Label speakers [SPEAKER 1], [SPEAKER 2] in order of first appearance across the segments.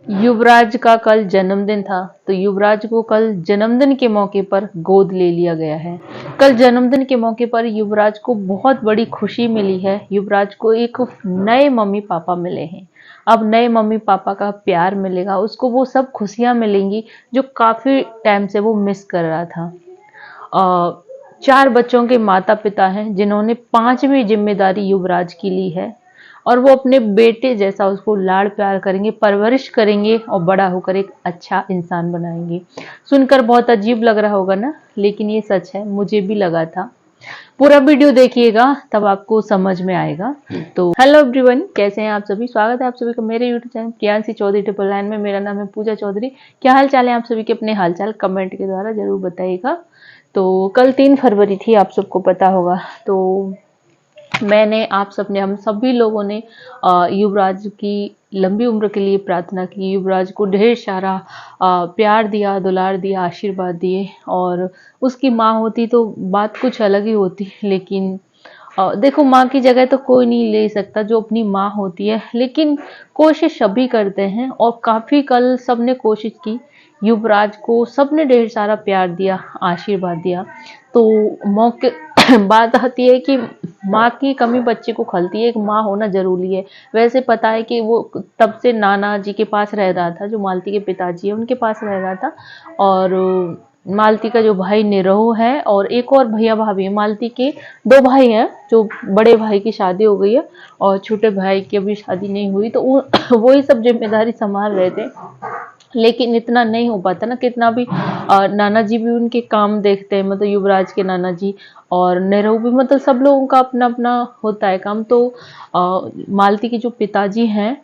[SPEAKER 1] युवराज का कल जन्मदिन था, तो युवराज को कल जन्मदिन के मौके पर गोद ले लिया गया है। कल जन्मदिन के मौके पर युवराज को बहुत बड़ी खुशी मिली है। युवराज को एक नए मम्मी पापा मिले हैं। अब नए मम्मी पापा का प्यार मिलेगा उसको, वो सब खुशियां मिलेंगी जो काफी टाइम से वो मिस कर रहा था। 4 बच्चों के माता पिता हैं जिन्होंने 5वीं जिम्मेदारी युवराज की ली है और वो अपने बेटे जैसा उसको लाड़ प्यार करेंगे, परवरिश करेंगे और बड़ा होकर एक अच्छा इंसान बनाएंगे। सुनकर बहुत अजीब लग रहा होगा ना, लेकिन ये सच है, मुझे भी लगा था। पूरा वीडियो देखिएगा तब आपको समझ में आएगा। तो हेलो एवरीवन, कैसे हैं आप सभी? स्वागत है आप सभी का मेरे यूट्यूब चैनल प्रियांशी चौधरी 999 में। मेरा नाम है पूजा चौधरी। क्या हाल चाल है आप सभी के? अपने हाल चाल कमेंट के द्वारा जरूर बताइएगा। तो कल 3 फरवरी थी, आप सबको पता होगा। तो मैंने हम सभी लोगों ने युवराज की लंबी उम्र के लिए प्रार्थना की। युवराज को ढेर सारा प्यार दिया, दुलार दिया, आशीर्वाद दिए। और उसकी माँ होती तो बात कुछ अलग ही होती, लेकिन देखो, माँ की जगह तो कोई नहीं ले सकता जो अपनी माँ होती है, लेकिन कोशिश सभी करते हैं और काफी कल सबने कोशिश की। युवराज को सबने ढेर सारा प्यार दिया, आशीर्वाद दिया। तो मौके बात आती है कि माँ की कमी बच्चे को खलती है, एक माँ होना जरूरी है। वैसे पता है कि वो तब से नाना जी के पास रह रहा था, जो मालती के पिताजी है उनके पास रह रहा था। और मालती का जो भाई निरहु है और एक और भैया भाभी है, मालती के 2 भाई हैं। जो बड़े भाई की शादी हो गई है और छोटे भाई की अभी शादी नहीं हुई, तो वो ही सब जिम्मेदारी संभाल रहे थे। लेकिन इतना नहीं हो पाता ना, कितना भी नाना जी भी उनके काम देखते हैं, मतलब युवराज के नाना जी और नेहरू भी, मतलब सब लोगों का अपना अपना होता है काम। तो मालती के जो पिताजी हैं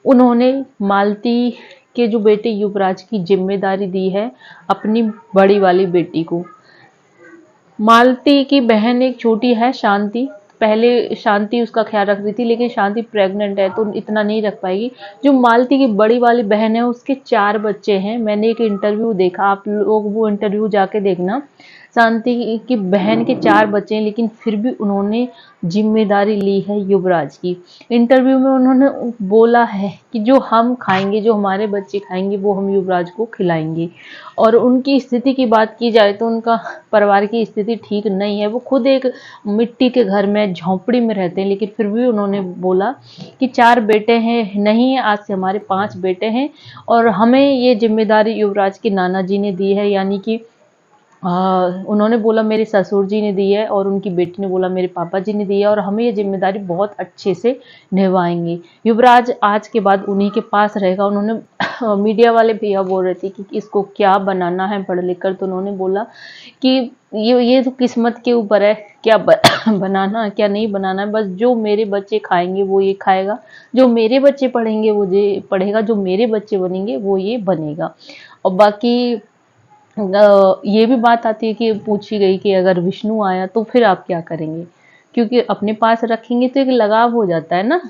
[SPEAKER 1] उन्होंने मालती के जो बेटे युवराज की जिम्मेदारी दी है अपनी बड़ी वाली बेटी को। मालती की बहन एक छोटी है, शांति। पहले शांति उसका ख्याल रख रही थी, लेकिन शांति प्रेग्नेंट है तो इतना नहीं रख पाएगी। जो मालती की बड़ी वाली बहन है उसके 4 बच्चे हैं। मैंने एक इंटरव्यू देखा, आप लोग वो इंटरव्यू जाके देखना। शांति की बहन के 4 बच्चे हैं, लेकिन फिर भी उन्होंने जिम्मेदारी ली है युवराज की। इंटरव्यू में उन्होंने बोला है कि जो हम खाएंगे, जो हमारे बच्चे खाएंगे, वो हम युवराज को खिलाएंगे। और उनकी स्थिति की बात की जाए तो उनका परिवार की स्थिति ठीक नहीं है। वो खुद एक मिट्टी के घर में झोंपड़ी में रहते हैं, लेकिन फिर भी उन्होंने बोला कि 4 बेटे हैं, नहीं आज से हमारे 5 बेटे हैं और हमें ये जिम्मेदारी युवराज के नाना जी ने दी है। यानी कि उन्होंने बोला मेरे ससुर जी ने दी है और उनकी बेटी ने बोला मेरे पापा जी ने दी है और हमें ये जिम्मेदारी बहुत अच्छे से निभाएंगे। युवराज आज के बाद उन्हीं के पास रहेगा। उन्होंने मीडिया वाले भैया बोल रहे थे कि इसको क्या बनाना है पढ़ लिख कर, तो उन्होंने बोला कि ये तो किस्मत के ऊपर है, क्या बनाना क्या नहीं बनाना है। बस जो मेरे बच्चे खाएंगे वो ये खाएगा, जो मेरे बच्चे पढ़ेंगे वो ये पढ़ेगा, जो मेरे बच्चे बनेंगे वो ये बनेगा। और बाकी ये भी बात आती है कि पूछी गई कि अगर विष्णु आया तो फिर आप क्या करेंगे? क्योंकि अपने पास रखेंगे तो एक लगाव हो जाता है ना,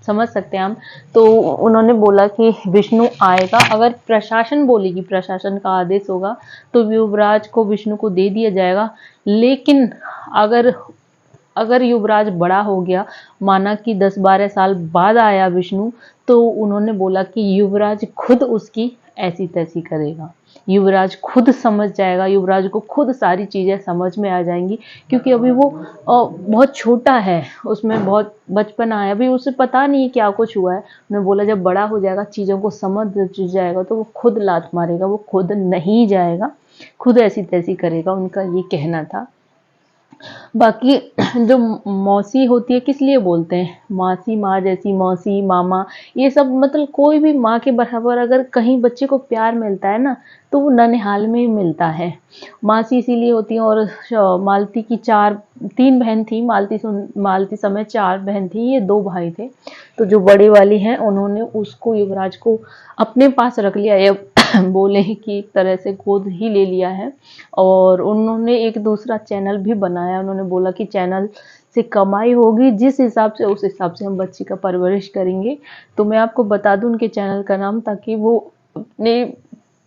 [SPEAKER 1] समझ सकते हैं हम। तो उन्होंने बोला कि विष्णु आएगा, अगर प्रशासन बोलेगी, प्रशासन का आदेश होगा तो युवराज को विष्णु को दे दिया जाएगा। लेकिन अगर अगर युवराज बड़ा हो गया, माना कि 10-12 साल बाद आया विष्णु, तो उन्होंने बोला कि युवराज खुद उसकी ऐसी तैसी करेगा। युवराज खुद समझ जाएगा, युवराज को खुद सारी चीजें समझ में आ जाएंगी, क्योंकि अभी वो बहुत छोटा है, उसमें बहुत बचपना है, अभी उसे पता नहीं क्या कुछ हुआ है। उन्होंने बोला जब बड़ा हो जाएगा, चीजों को समझ जाएगा, तो वो खुद लात मारेगा, वो खुद नहीं जाएगा, खुद ऐसी तैसी करेगा, उनका ये कहना था। बाकी जो मौसी होती है, किस लिए बोलते हैं मासी, माँ जैसी मौसी, मामा, ये सब मतलब कोई भी माँ के बराबर अगर कहीं बच्चे को प्यार मिलता है ना, तो वो ननिहाल में ही मिलता है। मासी इसीलिए होती है। और मालती की 3 बहन थी, मालती समय 4 बहन थी, ये 2 भाई थे। तो जो बड़ी वाली है उन्होंने उसको, युवराज को अपने पास रख लिया, या बोले कि एक तरह से गोद ही ले लिया है। और उन्होंने एक दूसरा चैनल भी बनाया। उन्होंने बोला कि चैनल से कमाई होगी जिस हिसाब से, उस हिसाब से हम बच्ची का परवरिश करेंगे। तो मैं आपको बता दूं उनके चैनल का नाम, ताकि वो अपने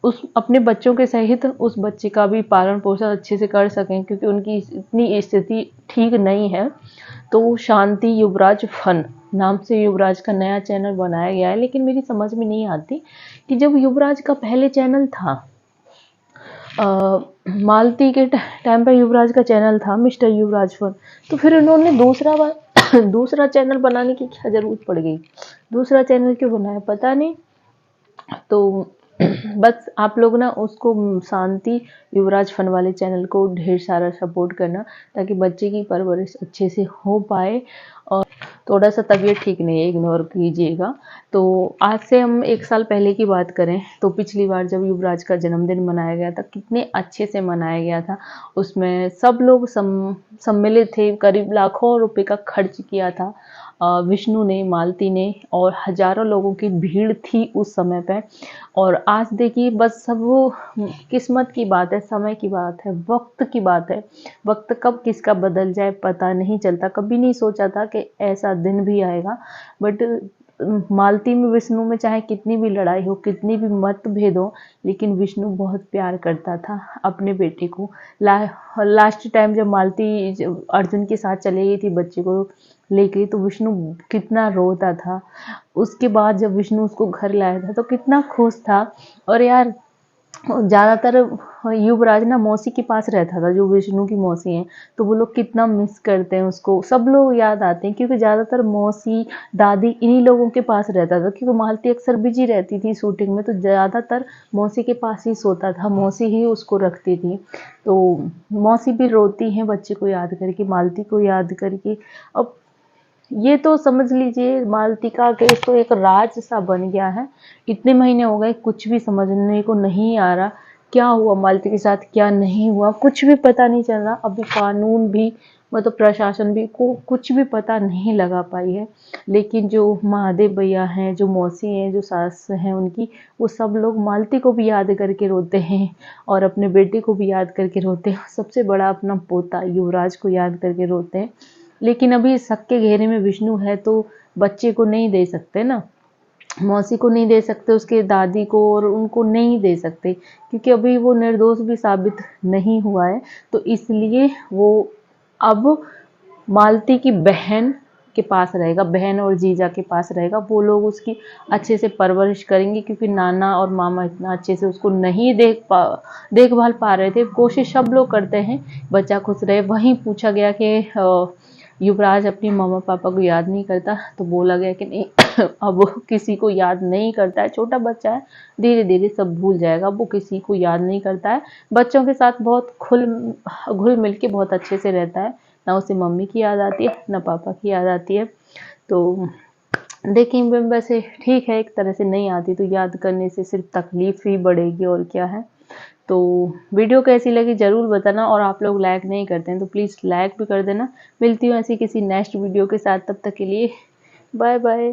[SPEAKER 1] उस अपने बच्चों के सहित उस बच्चे का भी पालन पोषण अच्छे से कर सकें, क्योंकि उनकी इतनी स्थिति ठीक नहीं है। तो शांति युवराज फन नाम से युवराज का नया चैनल बनाया गया है। लेकिन मेरी समझ में नहीं आती कि जब युवराज का पहले चैनल था, मालती के टाइम पर युवराज का चैनल था मिस्टर युवराज फन, तो फिर उन्होंने दूसरा दूसरा चैनल बनाने की क्या जरूरत पड़ गई? दूसरा चैनल क्यों बनाया पता नहीं। तो बस आप लोग ना उसको शांति युवराज फन वाले चैनल को ढेर सारा सपोर्ट करना, ताकि बच्चे की परवरिश अच्छे से हो पाए। और थोड़ा सा तबीयत ठीक नहीं है, इग्नोर कीजिएगा। तो आज से हम 1 साल पहले की बात करें तो पिछली बार जब युवराज का जन्मदिन मनाया गया था, कितने अच्छे से मनाया गया था। उसमें सब लोग सम्मिलित थे, करीब लाखों रुपए का खर्च किया था विष्णु ने, मालती ने, और हजारों लोगों की भीड़ थी उस समय पे। और आज देखिए बस सब वो किस्मत की बात है, समय की बात है, वक्त की बात है। वक्त कब किसका बदल जाए पता नहीं चलता। कभी नहीं सोचा था कि ऐसा दिन भी आएगा। बट मालती में विष्णु में चाहे कितनी भी लड़ाई हो, कितनी भी मतभेद हो, लेकिन विष्णु बहुत प्यार करता था अपने बेटे को। लास्ट टाइम जब मालती अर्जुन के साथ चली गई थी बच्चे को लेके, तो विष्णु कितना रोता था। उसके बाद जब विष्णु उसको घर लाया था तो कितना खुश था। और यार ज़्यादातर युवराज ना मौसी के पास रहता था, जो विष्णु की मौसी हैं। तो वो लोग कितना मिस करते हैं उसको, सब लोग याद आते हैं, क्योंकि ज़्यादातर मौसी दादी इन्हीं लोगों के पास रहता था। क्योंकि मालती अक्सर बिजी रहती थी शूटिंग में, तो ज़्यादातर मौसी के पास ही सोता था, मौसी ही उसको रखती थी। तो मौसी भी रोती हैं बच्चे को याद करके, मालती को याद करके। अब ये तो समझ लीजिए मालती का केस तो एक राज सा बन गया है। इतने महीने हो गए, कुछ भी समझने को नहीं आ रहा क्या हुआ मालती के साथ, क्या नहीं हुआ, कुछ भी पता नहीं चल रहा। अभी कानून भी मतलब प्रशासन भी को कुछ भी पता नहीं लगा पाई है। लेकिन जो महादेव भैया हैं, जो मौसी हैं, जो सास हैं उनकी, वो सब लोग मालती को भी याद करके रोते हैं और अपने बेटे को भी याद करके रोते हैं। सबसे बड़ा अपना पोता युवराज को याद करके रोते हैं। लेकिन अभी शक के घेरे में विष्णु है, तो बच्चे को नहीं दे सकते ना, मौसी को नहीं दे सकते, उसके दादी को, और उनको नहीं दे सकते, क्योंकि अभी वो निर्दोष भी साबित नहीं हुआ है। तो इसलिए वो अब मालती की बहन के पास रहेगा, बहन और जीजा के पास रहेगा। वो लोग उसकी अच्छे से परवरिश करेंगे, क्योंकि नाना और मामा इतना अच्छे से उसको नहीं देखभाल पा रहे थे। कोशिश सब लोग करते हैं बच्चा खुश रहे। वहीं पूछा गया कि युवराज अपनी मामा पापा को याद नहीं करता, तो बोला गया कि नहीं अब वो किसी को याद नहीं करता है, छोटा बच्चा है, धीरे धीरे सब भूल जाएगा। वो किसी को याद नहीं करता है, बच्चों के साथ बहुत घुल मिल के बहुत अच्छे से रहता है। ना उसे मम्मी की याद आती है, ना पापा की याद आती है। तो देखिए वैसे ठीक है, एक तरह से नहीं आती तो याद करने से सिर्फ तकलीफ ही बढ़ेगी, और क्या है। तो वीडियो कैसी लगी ज़रूर बताना, और आप लोग लाइक नहीं करते हैं तो प्लीज़ लाइक भी कर देना। मिलती हूँ ऐसी किसी नेक्स्ट वीडियो के साथ, तब तक के लिए बाय बाय।